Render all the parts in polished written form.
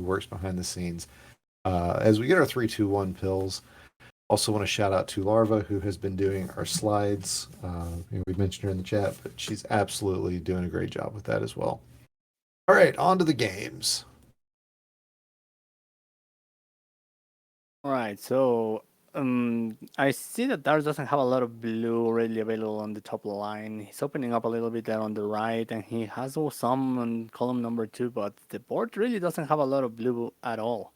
works behind the scenes. As we get our 3-2-1 pills, also want to shout out to Larva, who has been doing our slides. We mentioned her in the chat, but she's absolutely doing a great job with that as well. All right, on to the games. All right, so I see that Dars doesn't have a lot of blue readily available on the top line. He's opening up a little bit there on the right, and he has some on column number 2, but the board really doesn't have a lot of blue at all.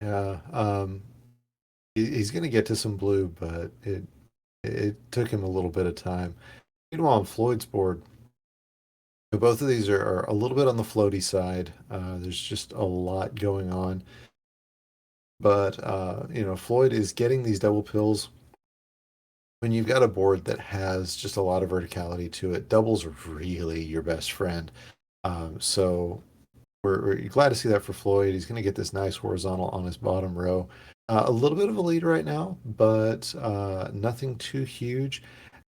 Yeah, he's going to get to some blue, but it took him a little bit of time. Meanwhile, on Floyd's board, both of these are a little bit on the floaty side. There's just a lot going on. But, Floyd is getting these double pills. When you've got a board that has just a lot of verticality to it, doubles are really your best friend. So we're glad to see that for Floyd. He's going to get this nice horizontal on his bottom row. A little bit of a lead right now, but nothing too huge.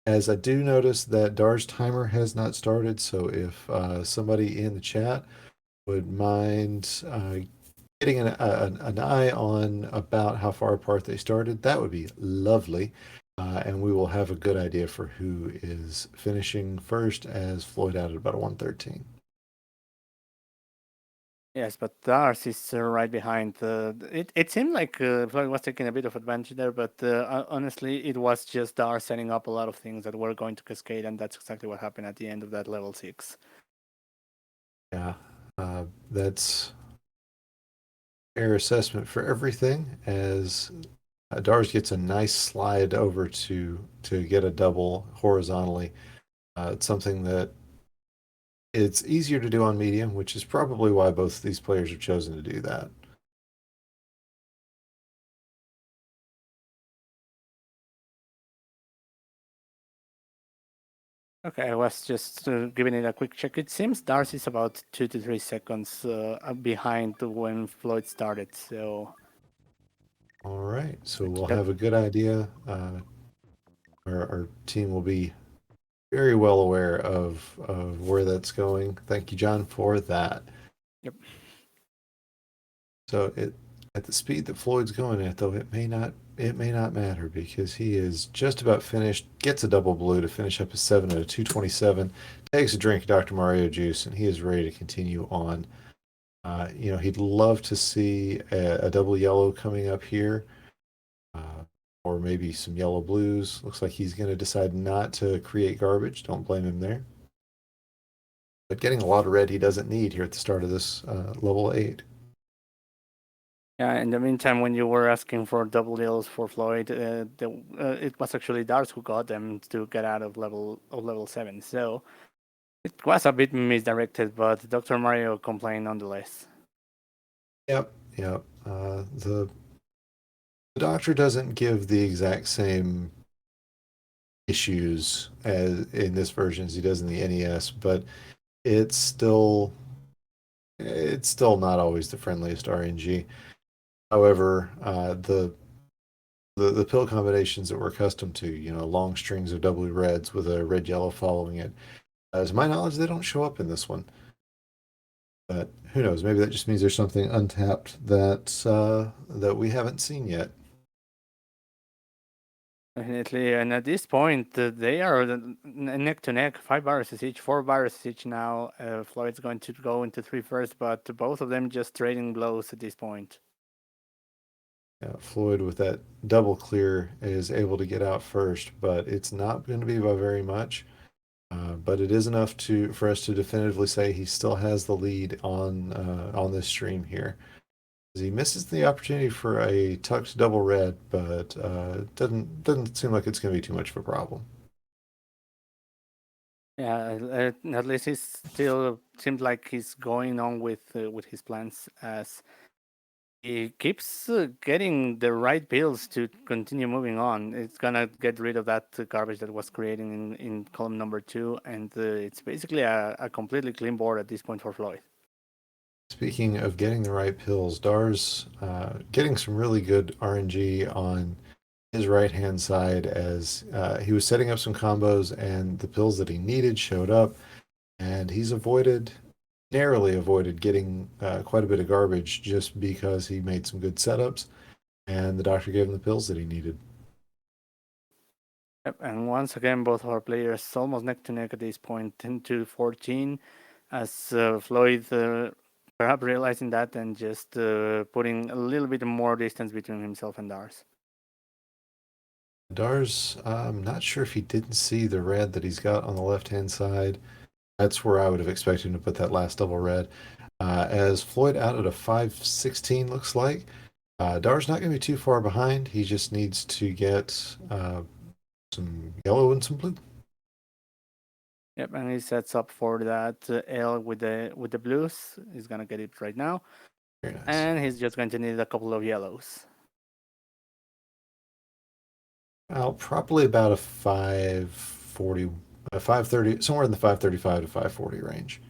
As I do notice that Dar's timer has not started, so if somebody in the chat would mind getting an eye on about how far apart they started, that would be lovely. And we will have a good idea for who is finishing first, as Floyd out at about a 113. Yes, but Dars is right behind. It seemed like Floyd was taking a bit of advantage there, but honestly, it was just Dars setting up a lot of things that were going to cascade, and that's exactly what happened at the end of that level 6. Yeah, that's fair assessment for everything, as Dars gets a nice slide over to get a double horizontally. It's something that it's easier to do on medium, which is probably why both of these players have chosen to do that. Okay, I was just giving it a quick check. It seems Dars is about 2 to 3 seconds behind when Floyd started, so... All right, so we'll have a good idea. Our team will be very well aware of where that's going. Thank you, John, for that. Yep. So at the speed that Floyd's going at, though, it may not matter, because he is just about finished. Gets a double blue to finish up his 7 at a 227. Takes a drink of Dr. Mario juice, and he is ready to continue on. He'd love to see a double yellow coming up here, or maybe some yellow blues. Looks like he's going to decide not to create garbage. Don't blame him there. But getting a lot of red he doesn't need here at the start of this level 8. Yeah, in the meantime, when you were asking for double deals for Floyd, it was actually Dars who got them to get out of level 7. So it was a bit misdirected, but Dr. Mario complained nonetheless. Yep. The doctor doesn't give the exact same issues as in this version as he does in the NES, but it's still not always the friendliest RNG. However, the pill combinations that we're accustomed to, long strings of double reds with a red yellow following it, to my knowledge, they don't show up in this one. But who knows? Maybe that just means there's something untapped that we haven't seen yet. Definitely, and at this point, they are neck to neck, 5 viruses each, 4 viruses each now. Floyd's going to go into 3 first, but both of them just trading blows at this point. Yeah, Floyd with that double clear is able to get out first, but it's not going to be by very much. But it is enough for us to definitively say he still has the lead on this stream here. He misses the opportunity for a tucked double red, but doesn't seem like it's going to be too much of a problem. Yeah, at least he still seems like he's going on with his plans, as he keeps getting the right pills to continue moving on. It's gonna get rid of that garbage that was creating in column number 2, and it's basically a completely clean board at this point for Floyd. Speaking of getting the right pills, Dar's getting some really good RNG on his right-hand side, as he was setting up some combos and the pills that he needed showed up, and he's avoided narrowly avoided getting quite a bit of garbage just because he made some good setups and the doctor gave him the pills that he needed. Yep, and once again, both our players almost neck to neck at this point, 10 to 14, as Floyd perhaps realizing that and just putting a little bit more distance between himself and Dars. Dars, I'm not sure if he didn't see the red that he's got on the left-hand side. That's where I would have expected him to put that last double red. As Floyd out at a 516 looks like. Dar's not going to be too far behind. He just needs to get some yellow and some blue. Yep, and he sets up for that L with the blues. He's gonna get it right now, Very nice. and he's just going to need a couple of yellows. Well, probably about a 540, a 530, somewhere in the 535 to 540 range.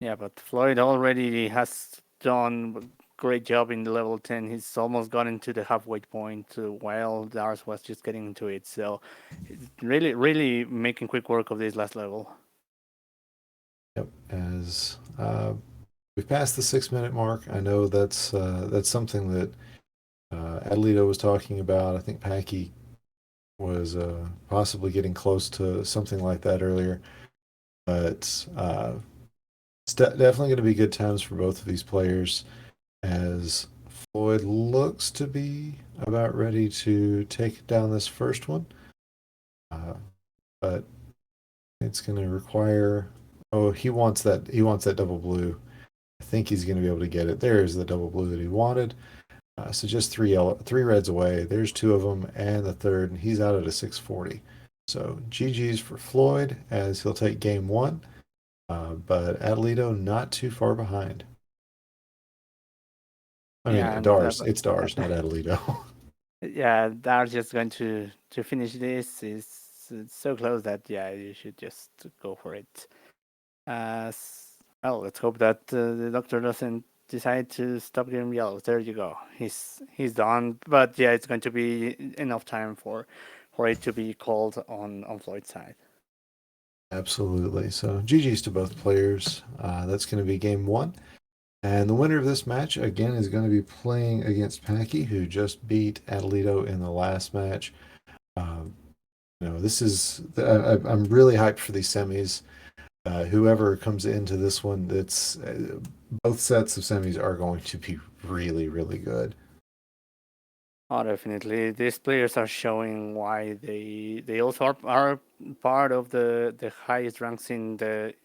Yeah, but Floyd already has done a great job in the level 10. He's almost gotten to the halfway point while Dars was just getting into it. So, really, really making quick work of this last level. Yep. As we've passed the 6 minute mark, I know that's something that Adelito was talking about. I think Packy was possibly getting close to something like that earlier. But it's definitely going to be good times for both of these players as Floyd looks to be about ready to take down this first one. Uh, but it's going to require. Oh, he wants that double blue. I think he's going to be able to get it. There's the double blue that he wanted. So just three reds away. There's two of them, and the third, and he's out at a 640. So GG's for Floyd as he'll take game one. But Adelito not too far behind. I mean, Yeah, and Dars. It's Dars, not Adelito. yeah, Dars just going to finish this. It's so close that yeah, you should just go for it. Well, let's hope that the doctor doesn't decide to stop giving yellows. There you go. He's done. But yeah, it's going to be enough time for it to be called on Floyd's side. Absolutely. So GG's to both players. That's going to be game one. And the winner of this match, again, is going to be playing against Packy, who just beat Adelito in the last match. Um, this is, I'm really hyped for these semis. Whoever comes into this one, it's both sets of semis are going to be really, really good. Oh, definitely. These players are showing why they also are part of the highest ranks in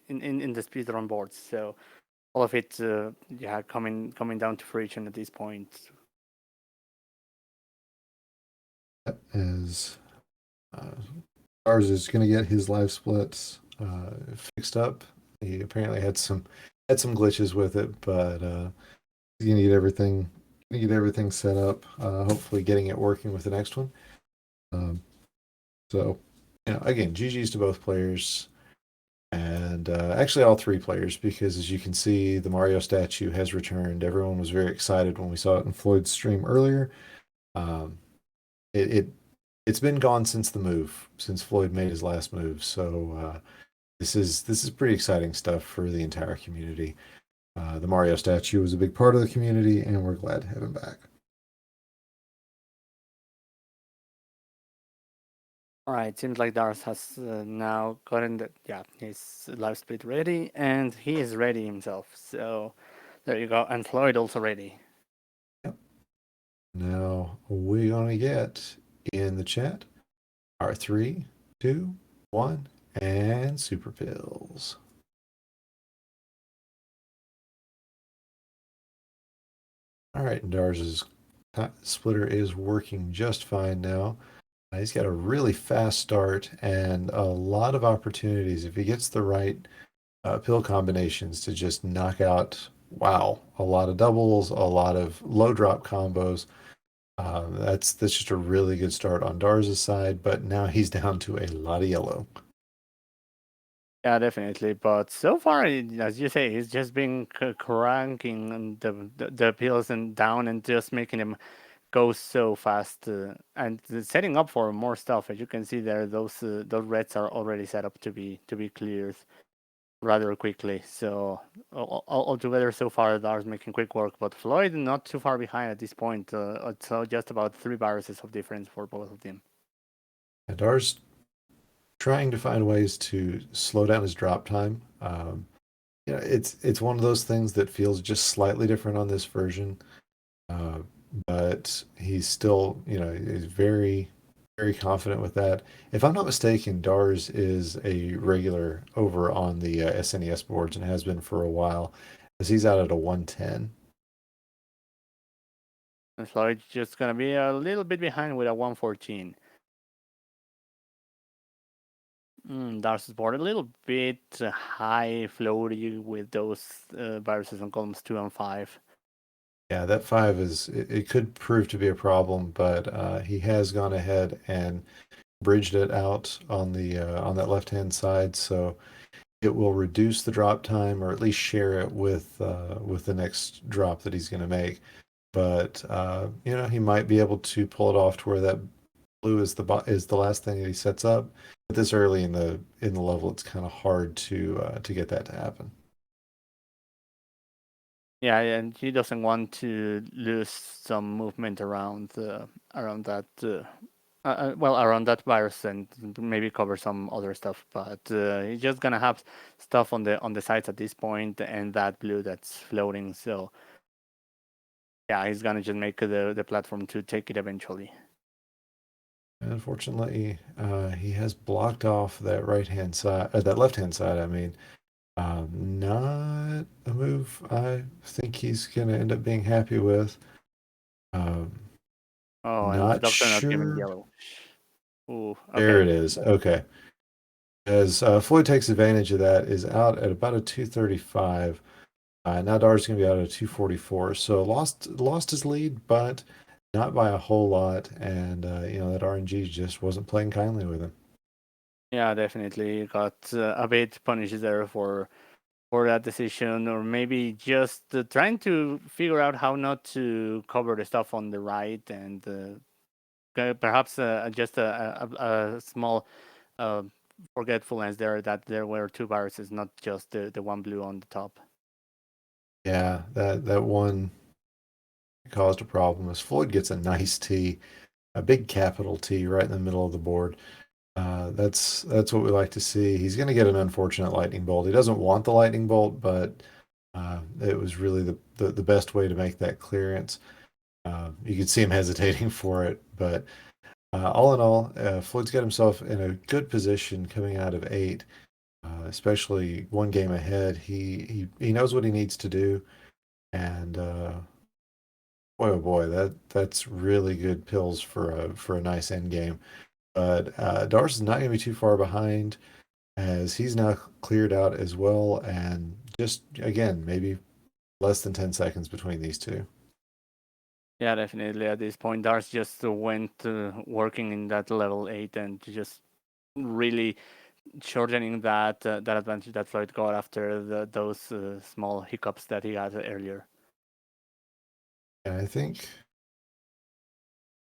in the speedrun boards. So all of it, yeah, coming down to fruition at this point. As ours is going to get his live splits fixed up. He apparently had some glitches with it, but he's gonna get everything set up. Hopefully, getting it working with the next one. Um, so, again, GG's to both players, and actually all three players, because as you can see, the Mario statue has returned. Everyone was very excited when we saw it in Floyd's stream earlier. Um, it, it it's been gone since the move, since Floyd made his last move. So this is pretty exciting stuff for the entire community. The Mario statue was a big part of the community, and we're glad to have him back. All right, seems like Dars has now gotten his live split ready, and he is ready himself. So there you go, and Floyd also ready. Yep. Now we're gonna get in the chat our three, two, one, and super pills. All right, Dars's splitter is working just fine now. He's got a really fast start and a lot of opportunities if he gets the right pill combinations to just knock out, wow, a lot of doubles, a lot of low drop combos. That's just a really good start on Dars's side, but now he's down to a lot of yellow. Yeah, definitely. But so far, as you say, he's just been cranking the pills and down and just making them go so fast and setting up for more stuff. As you can see there, those reds are already set up to be cleared. rather quickly. So altogether, so far, Dar's making quick work, but Floyd not too far behind at this point. So just about 3 viruses of difference for both of them. Dar's trying to find ways to slow down his drop time. It's one of those things that feels just slightly different on this version, uh, but he's still, he's very, very confident with that. If I'm not mistaken, Dars is a regular over on the SNES boards and has been for a while, as he's out at a 110. And Floyd's just gonna be a little bit behind with a 114. Darcy's board a little bit high floaty with those viruses on columns 2 and 5. Yeah, that five it could prove to be a problem, but he has gone ahead and bridged it out on that left-hand side, so it will reduce the drop time or at least share it with the next drop that he's going to make. But he might be able to pull it off to where that blue is the last thing that he sets up. But this early in the level, it's kind of hard to get that to happen. Yeah, and he doesn't want to lose some movement around that. Well, around that virus and maybe cover some other stuff, but he's just gonna have stuff on the sides at this point, and that blue that's floating. So yeah, he's gonna just make the platform to take it eventually. And unfortunately, he has blocked off that right hand side, that left hand side. I mean, not a move I think he's going to end up being happy with. Um, Oh, and the not doctor not giving sure. yellow. Ooh, There okay. it is. Okay. As Floyd takes advantage of that, is out at about a 235. Now Dar's going to be out at a 244. So lost his lead, but not by a whole lot. And that RNG just wasn't playing kindly with him. Yeah, definitely got a bit punished there for that decision, or maybe just trying to figure out how not to cover the stuff on the right, and perhaps just a small uh, forgetfulness there that there were 2 viruses, not just the one blue on the top. Yeah, that one caused a problem as Floyd gets a nice T, a big capital T right in the middle of the board. That's what we like to see. He's going to get an unfortunate lightning bolt. He doesn't want the lightning bolt, but it was really the best way to make that clearance. You could see him hesitating for it, but all in all, Floyd's got himself in a good position coming out of 8, especially one game ahead. He knows what he needs to do, and boy oh boy, that's really good pills for a nice end game. But Darce is not going to be too far behind as he's now cleared out as well, and just again maybe less than 10 seconds between these two. Yeah, definitely. At this point, Dars just went working in that level 8 and just really shortening that advantage that Floyd got after those small hiccups that he had earlier. And I think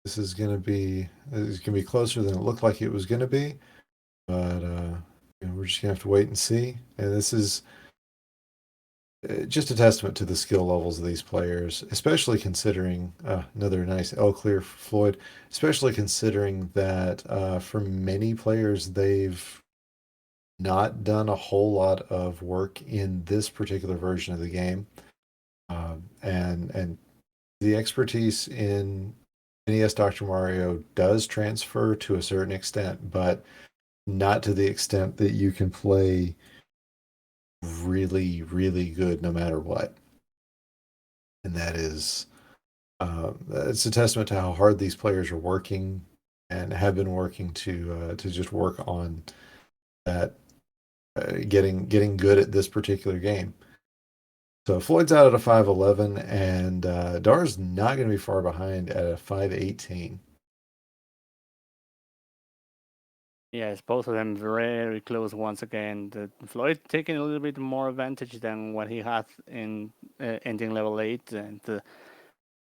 this is gonna be closer than it looked like it was gonna be, but we're just gonna have to wait and see. And this is just a testament to the skill levels of these players, especially considering another nice L clear for Floyd, especially considering that for many players they've not done a whole lot of work in this particular version of the game, and the expertise in NES Dr. Mario does transfer to a certain extent, but not to the extent that you can play really, really good no matter what. And that is, it's a testament to how hard these players are working and have been working to just work on that, getting good at this particular game. So Floyd's out at a 5'11", and Dar's not going to be far behind at a 5'18". Yes, both of them very close once again. Floyd taking a little bit more advantage than what he had in ending level 8, and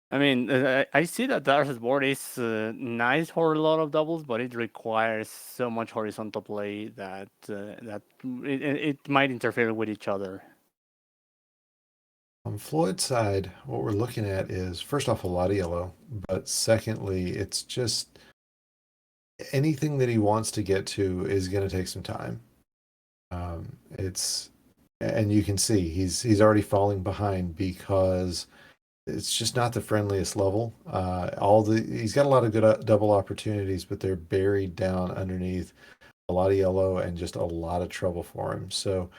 I mean, I see that Darce's board is nice for a lot of doubles, but it requires so much horizontal play that it might interfere with each other. On Floyd's side, what we're looking at is first off a lot of yellow, but secondly, it's just anything that he wants to get to is going to take some time. It's and you can see he's already falling behind because it's just not the friendliest level. He's got a lot of good double opportunities, but they're buried down underneath a lot of yellow and just a lot of trouble for him. So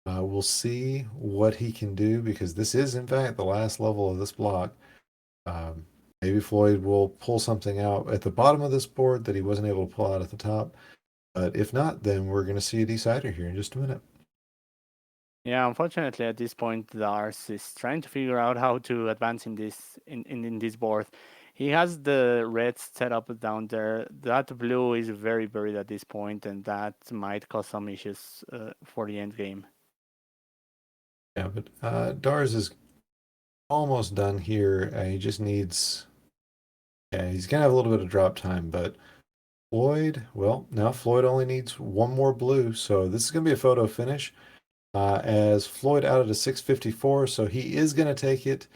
we'll see what he can do because this is in fact the last level of this block. Um, Maybe Floyd will pull something out at the bottom of this board that he wasn't able to pull out at the top. But if not, then we're going to see a decider here in just a minute. Yeah, unfortunately, at this point, Darce is trying to figure out how to advance in this board. He has the red set up down there. That blue is very buried at this point, and that might cause some issues for the end game. Yeah, but Dars is almost done here. He just needs, yeah, he's going to have a little bit of drop time, but Floyd, well, now Floyd only needs one more blue, so this is going to be a photo finish. As Floyd out at a 654, so he is going to take it.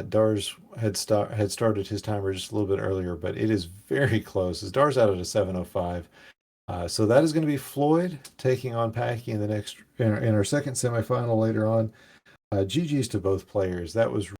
Dars had started his timer just a little bit earlier, but it is very close. As Dars out at a 705. So that is going to be Floyd taking on Packy in the next in our second semifinal later on. GG's to both players. That was